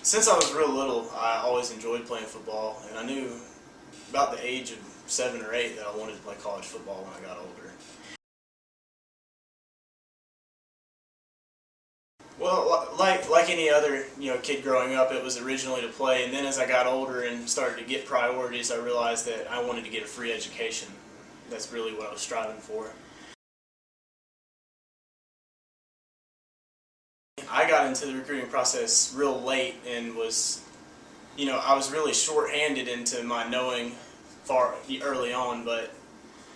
Since I was real little, I always enjoyed playing football, and I knew about the age of 7 or 8 that I wanted to play college football when I got older. Well, like any other kid growing up, it was originally to play, and then as I got older and started to get priorities, I realized that I wanted to get a free education. That's really what I was striving for. I got into the recruiting process real late and I was really short-handed into my knowing far early on, but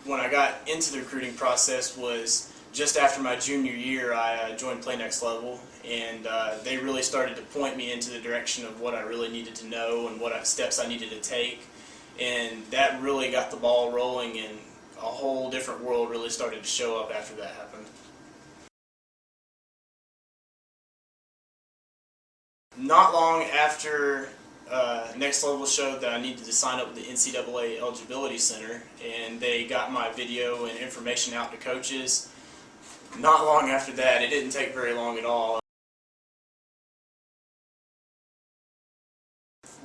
when I got into the recruiting process was just after my junior year. I joined PlayNextLevel, and they really started to point me into the direction of what I really needed to know and what steps I needed to take, and that really got the ball rolling, and a whole different world really started to show up after that happened. Not long after Next Level showed that I needed to sign up with the NCAA Eligibility Center, and they got my video and information out to coaches. Not long after that, it didn't take very long at all.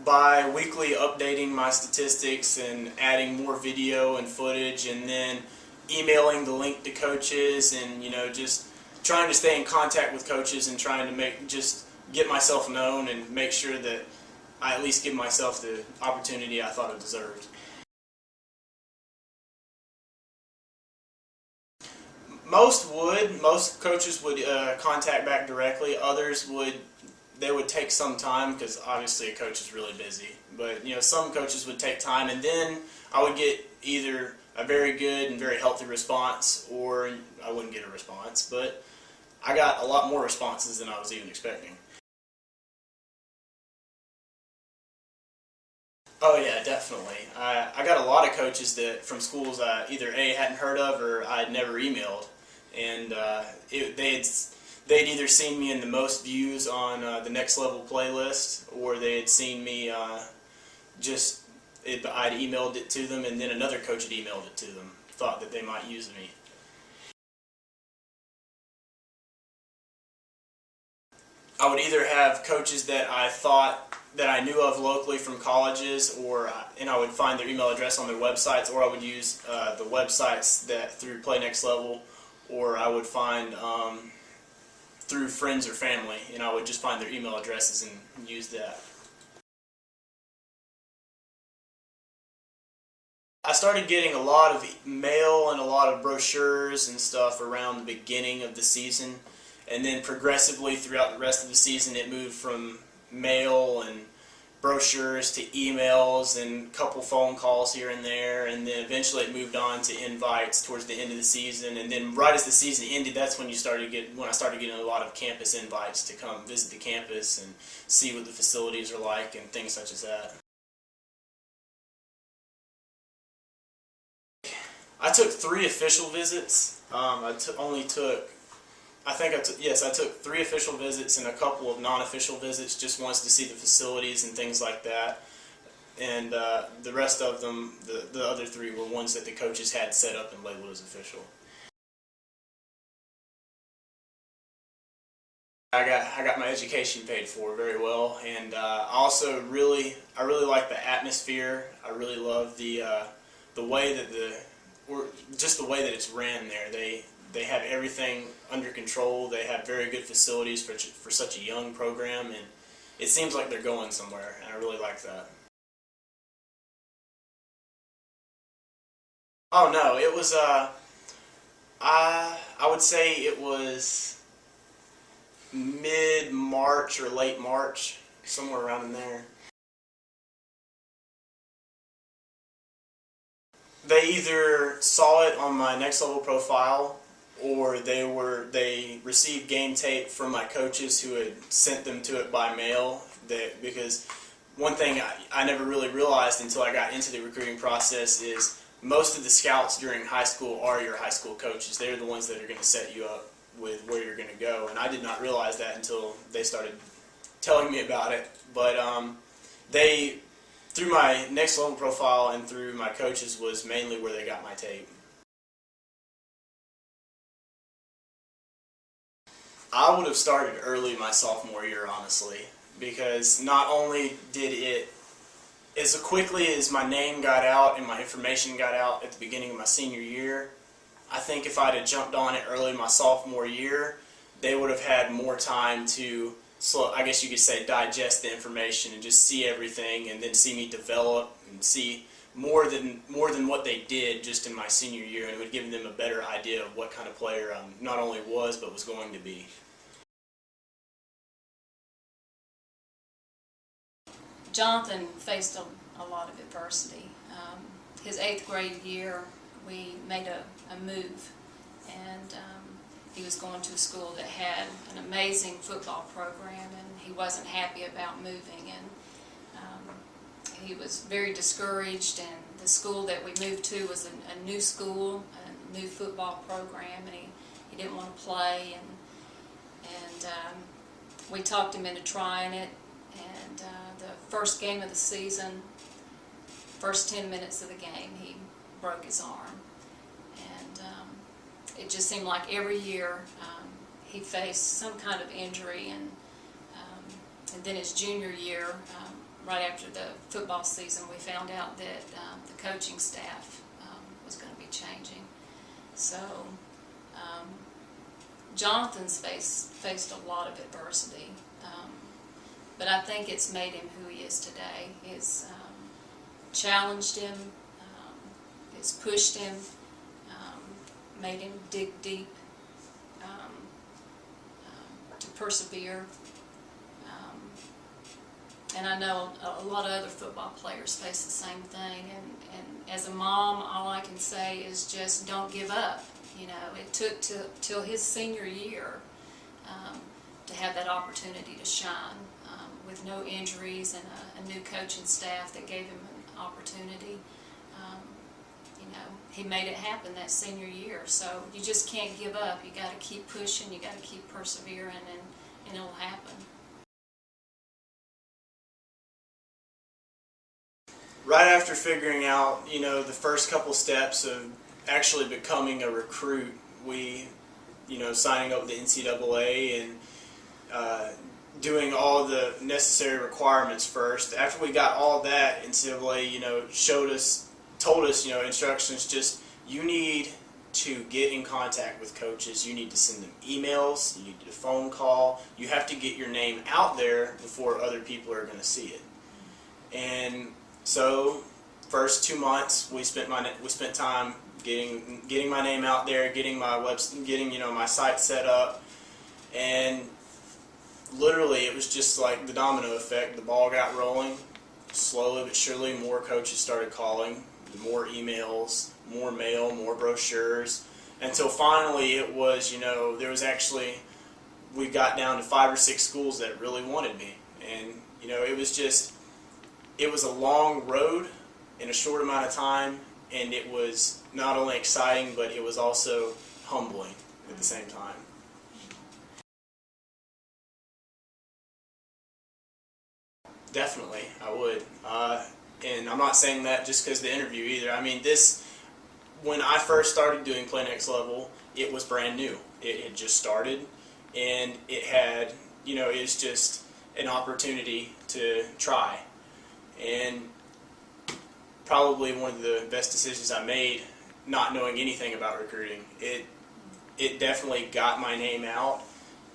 By weekly updating my statistics and adding more video and footage, and then emailing the link to coaches, and just trying to stay in contact with coaches and trying to get myself known and make sure that I at least give myself the opportunity I thought I deserved. Most coaches would contact back directly. Others would take some time, because obviously a coach is really busy. But some coaches would take time, and then I would get either a very good and very healthy response, or I wouldn't get a response. But I got a lot more responses than I was even expecting. Oh yeah, definitely. I got a lot of coaches that from schools I either A, hadn't heard of, or I'd never emailed, and they'd either seen me in the most views on the Next Level playlist, or they had seen me I'd emailed it to them, and then another coach had emailed it to them, thought that they might use me. I would either have coaches that I thought that I knew of locally from colleges, and I would find their email address on their websites, or I would use the websites that through PlayNextLevel, or I would find through friends or family, and I would just find their email addresses and use that. I started getting a lot of mail and a lot of brochures and stuff around the beginning of the season, and then progressively throughout the rest of the season it moved from mail and brochures to emails and a couple phone calls here and there, and then eventually it moved on to invites towards the end of the season. And then right as the season ended, that's when I started getting a lot of campus invites to come visit the campus and see what the facilities are like and things such as that. I took 3 official visits. I took 3 official visits and a couple of non-official visits, just once to see the facilities and things like that. And the rest of them, the other 3, were ones that the coaches had set up and labeled as official. I got my education paid for very well, and I also really like the atmosphere. I really love the way that just the way that it's ran there. They have everything under control. They have very good facilities for such a young program, and it seems like they're going somewhere, and I really like that. Oh no, it was I would say it was mid-March or late March, somewhere around in there. They either saw it on my Next Level profile, or they received game tape from my coaches who had sent them to it by mail. Because one thing I never really realized until I got into the recruiting process is most of the scouts during high school are your high school coaches. They're the ones that are going to set you up with where you're going to go, and I did not realize that until they started telling me about it. But through my Next Level profile and through my coaches was mainly where they got my tape. I would have started early my sophomore year, honestly. because not only did it, as quickly as my name got out and my information got out at the beginning of my senior year, I think if I'd have jumped on it early in my sophomore year, they would have had more time to, I guess you could say, digest the information and just see everything, and then see me develop and see more than what they did just in my senior year, and it would give them a better idea of what kind of player I not only was but was going to be. Jonathan faced a lot of adversity. His 8th grade year, we made a move, and he was going to a school that had an amazing football program, and he wasn't happy about moving, and he was very discouraged. And the school that we moved to was a new school, a new football program, and he didn't want to play, and we talked him into trying it. And the first game of the season, first 10 minutes of the game, he broke his arm. And it just seemed like every year he faced some kind of injury. And then his junior year, right after the football season, we found out that the coaching staff was going to be changing. So Jonathan's faced a lot of adversity. But I think it's made him who he is today. It's challenged him, it's pushed him, made him dig deep, to persevere. And I know a lot of other football players face the same thing. And as a mom, all I can say is just don't give up. You know, it took till his senior year to have that opportunity to shine. With no injuries and a new coaching staff that gave him an opportunity. You know, he made it happen that senior year. So you just can't give up. You got to keep pushing. You got to keep persevering, and it'll happen. Right after figuring out, you know, the first couple steps of actually becoming a recruit, we, you know, signing up with the NCAA and doing all the necessary requirements first. After we got all that, NCAA, you know, told us, you know, instructions, just you need to get in contact with coaches, you need to send them emails, you need to phone call, you have to get your name out there before other people are going to see it. And so, first 2 months, we spent time getting my name out there, getting you know, my site set up, and literally it was just like the domino effect. The ball got rolling. Slowly but surely, more coaches started calling, more emails, more mail, more brochures, until finally it was, you know, we got down to 5 or 6 schools that really wanted me. And, you know, it was a long road in a short amount of time, and it was not only exciting, but it was also humbling at the same time. Definitely, I would. And I'm not saying that just because of the interview either. I mean, when I first started doing PlayNextLevel, it was brand new. It had just started, and it had, you know, it's just an opportunity to try. And probably one of the best decisions I made, not knowing anything about recruiting. It definitely got my name out.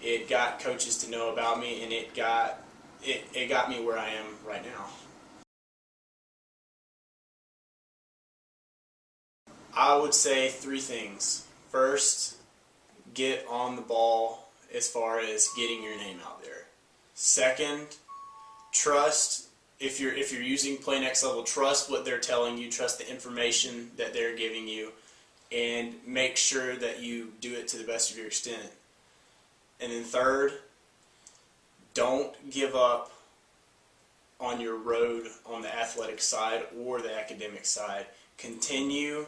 It got coaches to know about me, and it got me where I am right now. I would say 3 things. First, get on the ball as far as getting your name out there. Second, trust. If you're using PlayNextLevel, trust what they're telling you, trust the information that they're giving you, and make sure that you do it to the best of your extent. And then third, don't give up on your road on the athletic side or the academic side. Continue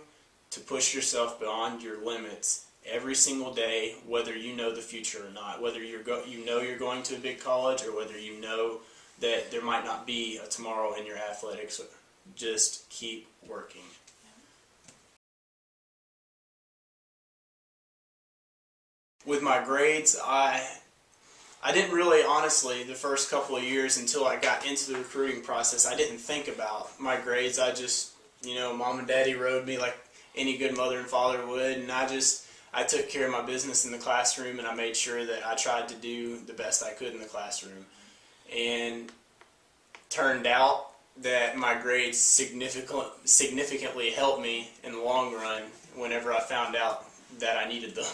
to push yourself beyond your limits every single day, whether you know the future or not, whether you're going to a big college or whether you know that there might not be a tomorrow in your athletics. Just keep working. With my grades, I I didn't really, honestly, the first couple of years until I got into the recruiting process, I didn't think about my grades. I just, mom and daddy rode me like any good mother and father would, and I took care of my business in the classroom, and I made sure that I tried to do the best I could in the classroom. And turned out that my grades significantly helped me in the long run whenever I found out that I needed them.